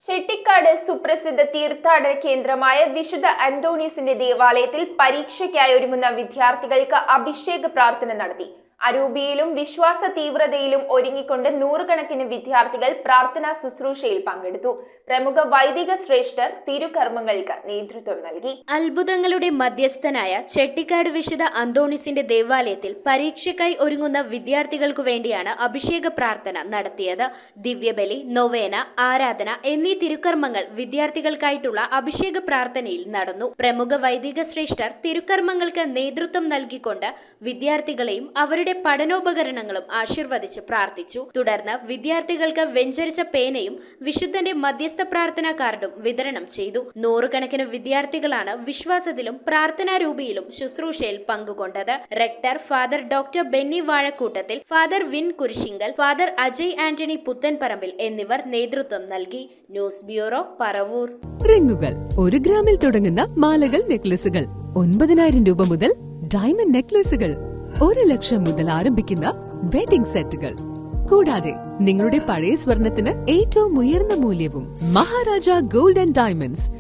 ചെട്ടിക്കാട് സുപ്രസിദ്ധ തീർത്ഥാടന കേന്ദ്രമായ വിശുദ്ധ അന്തോണീസിന്റെ ദേവാലയത്തിൽ പരീക്ഷയ്ക്കായി ഒരുങ്ങുന്ന വിദ്യാർത്ഥികൾക്ക് അഭിഷേക പ്രാർത്ഥന നടത്തി. അരൂപിയിലും വിശ്വാസ തീവ്രതയിലും ഒരുങ്ങിക്കൊണ്ട് നൂറുകണക്കിന് വിദ്യാർത്ഥികൾ പ്രാർത്ഥനാ ശുശ്രൂഷയിൽ പങ്കെടുത്തു. പ്രമുഖ വൈദിക ശ്രേഷ്ഠർ തിരുകർമ്മങ്ങൾക്ക് നേതൃത്വം നൽകി. അത്ഭുതങ്ങളുടെ മധ്യസ്ഥനായ ചെട്ടിക്കാട് വിശുദ്ധ അന്തോണീസിന്റെ ദേവാലയത്തിൽ പരീക്ഷയ്ക്കായി ഒരുങ്ങുന്ന വിദ്യാർത്ഥികൾക്കു വേണ്ടിയാണ് അഭിഷേക പ്രാർത്ഥന നടത്തിയത്. ദിവ്യബലി, നൊവേന, ആരാധന എന്നീ തിരുക്കർമ്മങ്ങൾ വിദ്യാർത്ഥികൾക്കായിട്ടുള്ള അഭിഷേക പ്രാർത്ഥനയിൽ നടന്നു. പ്രമുഖ വൈദിക ശ്രേഷ്ഠർ തിരുക്കർമ്മങ്ങൾക്ക് നേതൃത്വം നൽകിക്കൊണ്ട് വിദ്യാർത്ഥികളെയും അവരുടെ പഠനോപകരണങ്ങളും ആശീർവദിച്ച് പ്രാർത്ഥിച്ചു. തുടർന്ന് വിദ്യാർത്ഥികൾക്ക് വെഞ്ചരിച്ച പേനയും വിശുദ്ധന്റെ മധ്യസ്ഥ പ്രാർത്ഥനാ കാർഡും വിതരണം ചെയ്തു. നൂറുകണക്കിന് വിദ്യാർത്ഥികളാണ് വിശ്വാസത്തിലും പ്രാർത്ഥനാരൂപിയിലും ശുശ്രൂഷയിൽ പങ്കുകൊണ്ടത്. Rector father doctor Benny Vazhakoottathil, father Vin Kurisinkal, father Ajay Antony Puthenparambil എന്നിവർ നേതൃത്വം നൽകി. News bureau, Paravur. റിങ്ങുകൾ 1 ഗ്രാമിൽ തുടങ്ങുന്ന മാലകൾ, നെക്ലസുകൾ 9,000 രൂപ മുതൽ ഡയമണ്ട് നെക്ലസുകൾ 1 ലക്ഷം മുതൽ ആരംഭിക്കുന്ന വെഡിംഗ് സെറ്റുകൾ. കൂടാതെ നിങ്ങളുടെ പഴയ സ്വർണത്തിന് ഏറ്റവും ഉയർന്ന മൂല്യവും. Maharaja gold and diamonds,